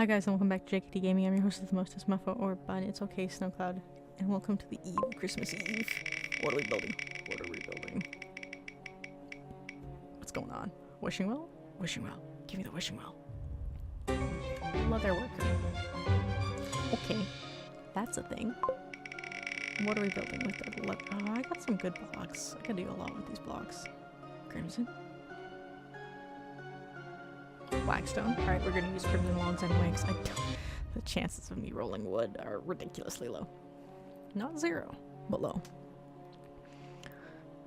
Hi guys and welcome back to JKT Gaming. I'm your host of the mostest Muffa or Bun. It's okay, Snowcloud. And welcome to the eve of Christmas Eve. What are we building? What are we building? What's going on? Wishing well? Wishing well. Give me the wishing well. Leather worker. Okay, that's a thing. What are we building with the leather? Oh, I got some good blocks. I can do a lot with these blocks. Crimson. Blackstone. Alright, we're gonna use crimson logs anyway, because the chances of me rolling wood are ridiculously low. Not zero, but low.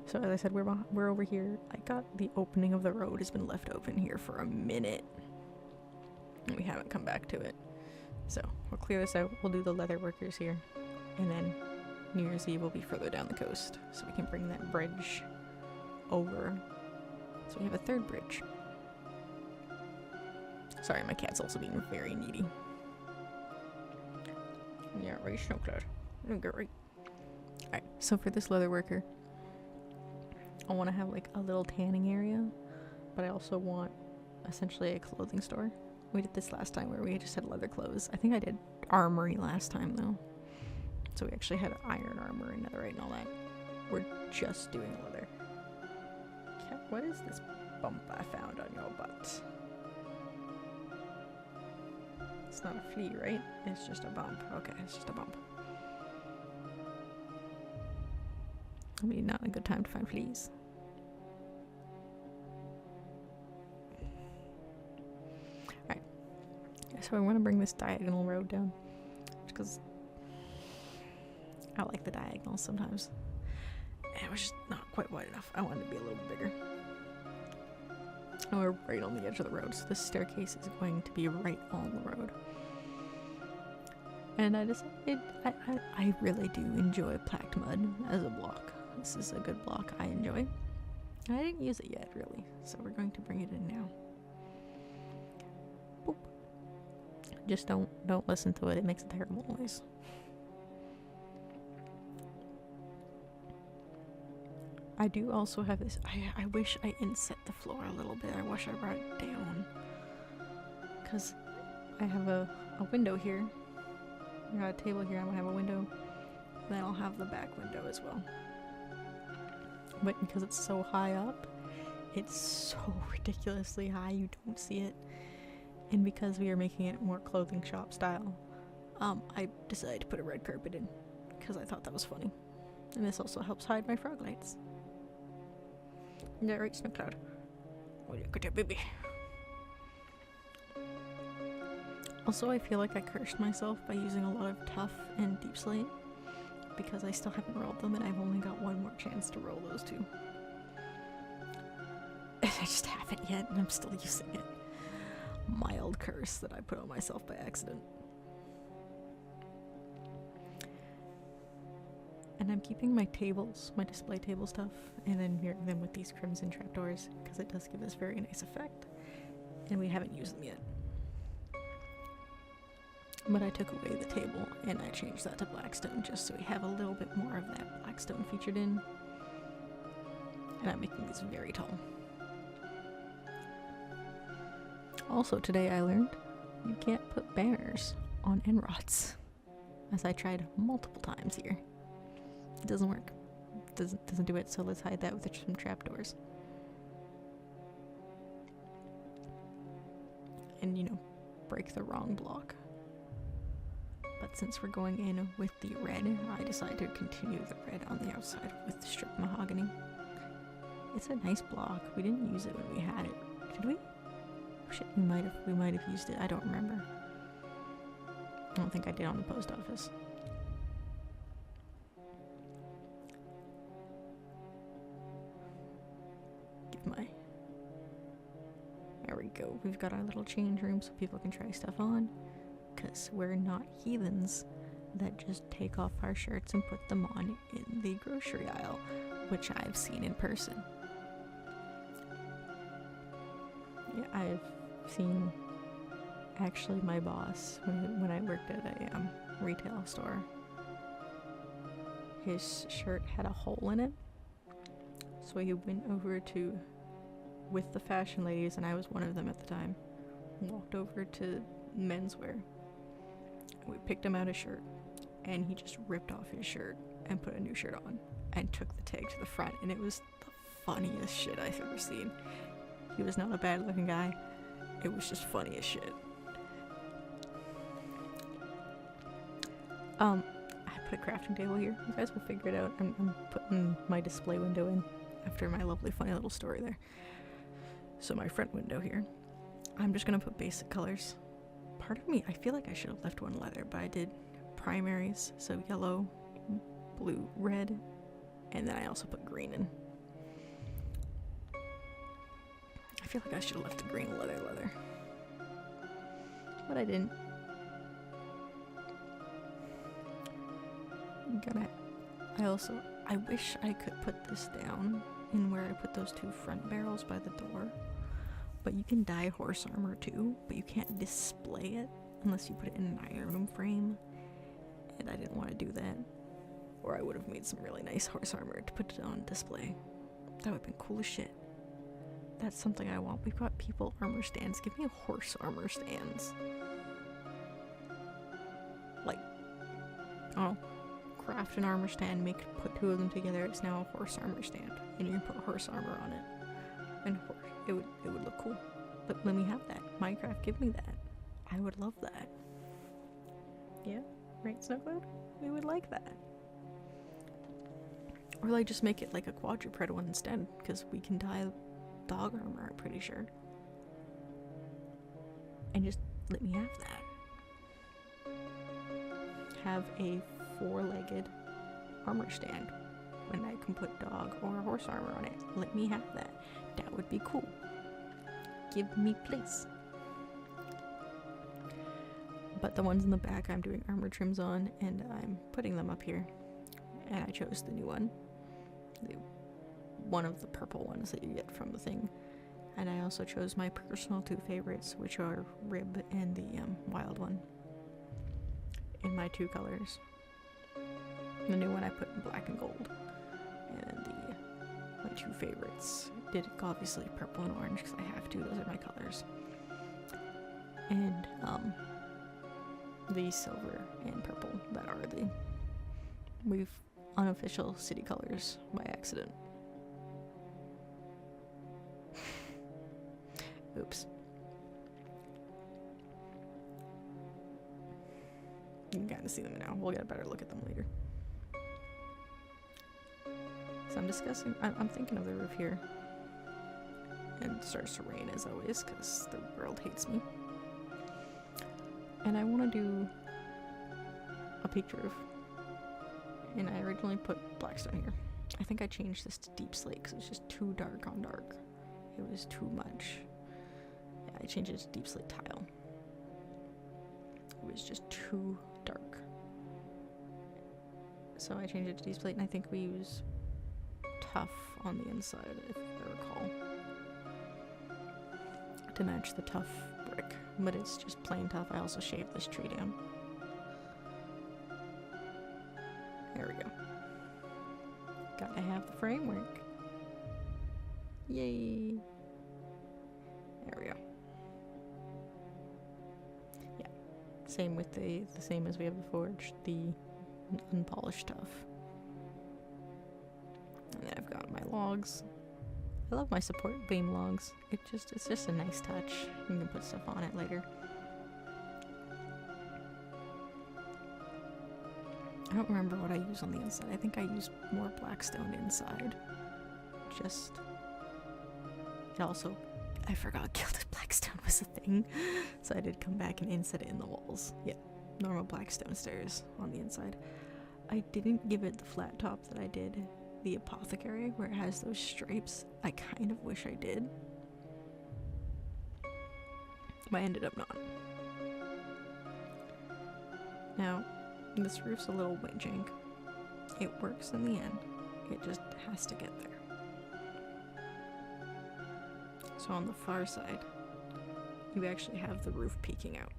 So as I said, we're over here. I got the opening of the road has been left open here for a minute. And we haven't come back to it. So we'll clear this out. We'll do the leather workers here. And then New Year's Eve will be further down the coast. So we can bring that bridge over. So we have a third bridge. Sorry, my cat's also being very needy. Yeah, right, Snowcloud. Get right. Alright, so for this leather worker, I want to have like a little tanning area, but I also want essentially a clothing store. We did this last time where we just had leather clothes. I think I did armory last time though. So we actually had iron armor and netherite and all that. We're just doing leather. Cat, what is this bump I found on your butt? It's not a flea, right? It's just a bump. Okay, it's just a bump. I mean, not a good time to find fleas. Alright. So I want to bring this diagonal road down. Because I like the diagonals sometimes. And it was just not quite wide enough. I wanted to be a little bigger. And we're right on the edge of the road, so this staircase is going to be right on the road. And I decided I really do enjoy placked mud as a block. This is a good block I enjoy. I didn't use it yet, really, so we're going to bring it in now. Boop. Just don't listen to it. It makes a terrible noise. I do also have this. I wish I inset the floor a little bit. I wish I brought it down. Because I have a window here. I got a table here. I'm going to have a window. Then I'll have the back window as well. But because it's so high up, it's so ridiculously high you don't see it. And because we are making it more clothing shop style, I decided to put a red carpet in. Because I thought that was funny. And this also helps hide my frog lights. Isn't that right, Snowcloud? Oh, look at that baby. Also, I feel like I cursed myself by using a lot of tough and deep slate because I still haven't rolled them and I've only got one more chance to roll those two. I just haven't yet and I'm still using it. Mild curse that I put on myself by accident. And I'm keeping my tables, my display table stuff, and then mirroring them with these crimson trapdoors because it does give this very nice effect. And we haven't used them yet. But I took away the table and I changed that to Blackstone just so we have a little bit more of that Blackstone featured in. And I'm making these very tall. Also today I learned you can't put banners on end rods, as I tried multiple times here. It doesn't work. It doesn't do it, so let's hide that with some trapdoors. And, you know, break the wrong block. But since we're going in with the red, I decided to continue the red on the outside with the strip mahogany. It's a nice block. We didn't use it when we had it. Did we? Oh, shit, we might have used it. I don't remember. I don't think I did on the post office. There we go. We've got our little change room so people can try stuff on. Because we're not heathens that just take off our shirts and put them on in the grocery aisle, which I've seen in person. Yeah, I've seen actually my boss when I worked at a retail store. His shirt had a hole in it, so he went over with the fashion ladies, and I was one of them at the time, walked over to menswear. We picked him out a shirt, and he just ripped off his shirt and put a new shirt on and took the tag to the front, and it was the funniest shit I've ever seen. He was not a bad looking guy. It was just funny as shit. I put a crafting table here. You guys will figure it out. I'm putting my display window in after my lovely funny little story there. So my front window here, I'm just gonna put basic colors. Part of me, I feel like I should have left one leather, but I did primaries, so yellow, blue, red, and then I also put green in. I feel like I should have left the green leather, but I didn't. I wish I could put this down in where I put those two front barrels by the door, but you can dye horse armor too, but you can't display it unless you put it in an iron frame, and I didn't want to do that, or I would have made some really nice horse armor to put it on display. That would have been cool as shit. That's something I want. We've got people armor stands. Give me a horse armor stands. Like, oh, craft an armor stand, put two of them together. It's now a horse armor stand, and you can put horse armor on it. And it would look cool. But let me have that. Minecraft, give me that. I would love that. Yeah, right, Snowcloud? We would like that. Or like just make it like a quadruped one instead, because we can dye dog armor, I'm pretty sure. And just let me have that. Have a 4-legged armor stand when I can put dog or horse armor on it. Let me have that. That would be cool. Give me please. But the ones in the back I'm doing armor trims on, and I'm putting them up here. And I chose the new one. One of the purple ones that you get from the thing. And I also chose my personal 2 favorites, which are Rib and the wild one, in my 2 colors. The new one I put in black and gold, and then my 2 favorites did obviously purple and orange because I have to. Those are my colors. And the silver and purple that are the unofficial city colors by accident. Oops. You can kind of see them now. We'll get a better look at them later. So I'm thinking of the roof here. And it starts to rain as always, because the world hates me. And I want to do a peaked roof. And I originally put Blackstone here. I think I changed this to deep slate because it was just too dark on dark. It was too much. Yeah, I changed it to deep slate tile. It was just too dark. So I changed it to deep slate, and I think we use tough on the inside, if I recall, to match the tough brick. But it's just plain tough. I also shaved this tree down. There we go. Gotta have the framework. Yay! There we go. Yeah. Same with the same as we have the forge, the unpolished tough. And then I've got my logs. I love my support beam logs. It's just a nice touch. You can put stuff on it later. I don't remember what I use on the inside. I think I use more Blackstone inside. I forgot gilded Blackstone was a thing. So I did come back and inset it in the walls. Yeah, normal Blackstone stairs on the inside. I didn't give it the flat top that I did the apothecary, where it has those stripes. I kind of wish I did. But I ended up not. Now, this roof's a little bit jank. It works in the end. It just has to get there. So on the far side, you actually have the roof peeking out.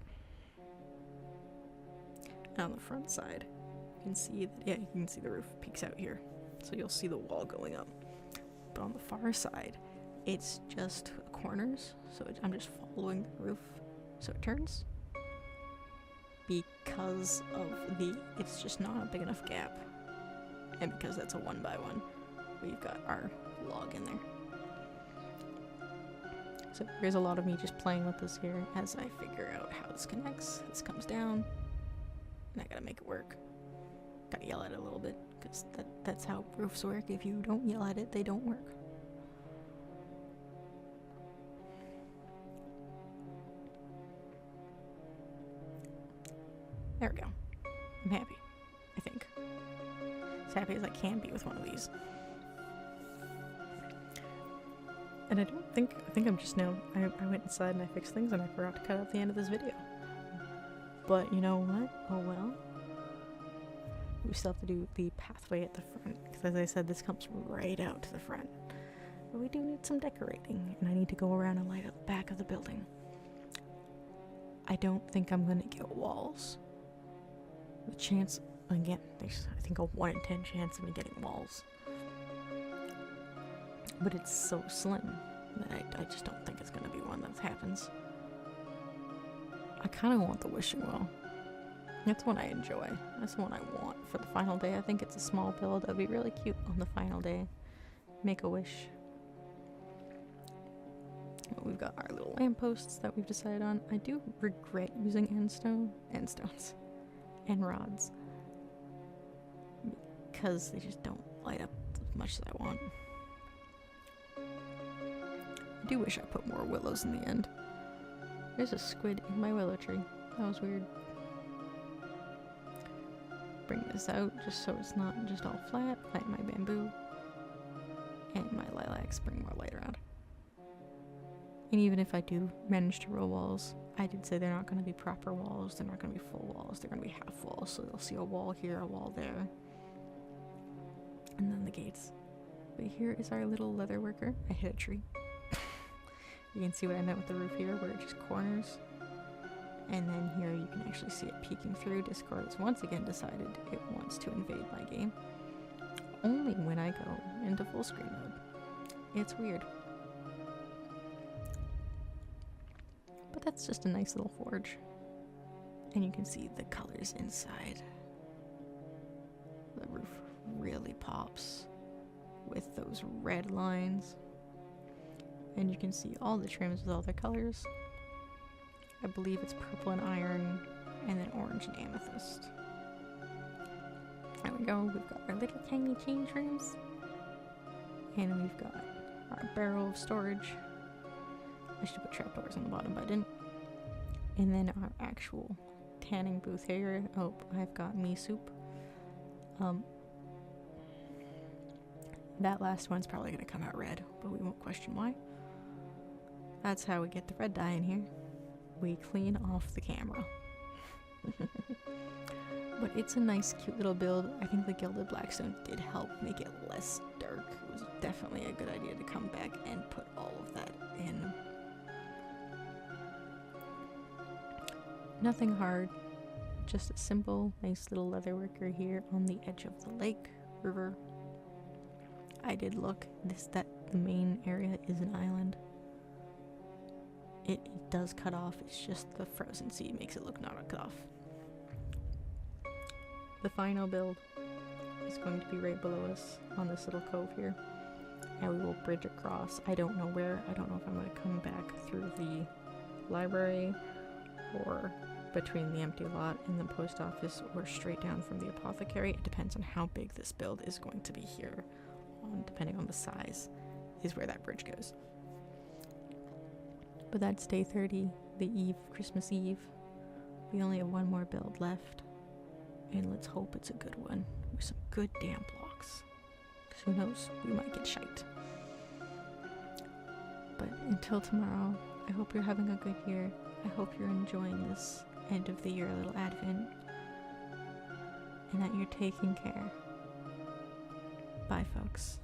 And on the front side, you can see that, yeah, you can see the roof peeks out here. So you'll see the wall going up. But on the far side, it's just corners. So I'm just following the roof. So it turns, because of it's just not a big enough gap. And because that's a 1x1, we've got our log in there. So here's a lot of me just playing with this here as I figure out how this connects. This comes down, and I gotta make it work. Gotta yell at it a little bit, because that's how roofs work. If you don't yell at it, they don't work. There we go. I'm happy, I think. As happy as I can be with one of these. And I think I'm just now, I went inside and I fixed things and I forgot to cut out the end of this video. But you know what? Oh well. We still have to do the pathway at the front, because as I said, this comes right out to the front. But we do need some decorating, and I need to go around and light up the back of the building. I don't think I'm gonna get walls. The chance, again, there's I think a 1 in 10 chance of me getting walls. But it's so slim that I just don't think it's gonna be one that happens. I kind of want the wishing well. That's one I enjoy. That's the one I want for the final day. I think it's a small build. That'd be really cute on the final day. Make a wish. We've got our little lampposts that we've decided on. I do regret using end stones, and rods, because they just don't light up as much as I want. I do wish I put more willows in the end. There's a squid in my willow tree. That was weird. Bring this out just so it's not just all flat. Plant my bamboo. And my lilacs, bring more light around. And even if I do manage to roll walls, I did say they're not going to be proper walls. They're not going to be full walls. They're going to be half walls. So you'll see a wall here, a wall there. And then the gates. But here is our little leather worker. I hit a tree. You can see what I meant with the roof here, where it just corners. And then here you can actually see it peeking through. Discord has once again decided it wants to invade my game. Only when I go into full screen mode. It's weird. But that's just a nice little forge. And you can see the colors inside. The roof really pops with those red lines. And you can see all the trims with all their colors. I believe it's purple and iron, and then orange and amethyst. There we go, we've got our little tiny change rooms. And we've got our barrel of storage. I should put trapdoors on the bottom, but I didn't. And then our actual tanning booth here. Oh, I've got me soup. That last one's probably going to come out red, but we won't question why. That's how we get the red dye in here. We clean off the camera. But it's a nice, cute little build. I think the Gilded Blackstone did help make it less dark. It was definitely a good idea to come back and put all of that in. Nothing hard. Just a simple, nice little leatherworker here on the edge of the lake, river. I did look. That the main area is an island. It does cut off. It's just the frozen sea makes it look not cut off. The final build is going to be right below us on this little cove here. And we will bridge across. I don't know where. I don't know if I'm going to come back through the library or between the empty lot and the post office or straight down from the apothecary. It depends on how big this build is going to be here. Depending on the size is where that bridge goes. But that's day 30, the eve, Christmas Eve. We only have one more build left. And let's hope it's a good one with some good damn blocks. Because who knows, we might get shite. But until tomorrow, I hope you're having a good year. I hope you're enjoying this end of the year little advent. And that you're taking care. Bye, folks.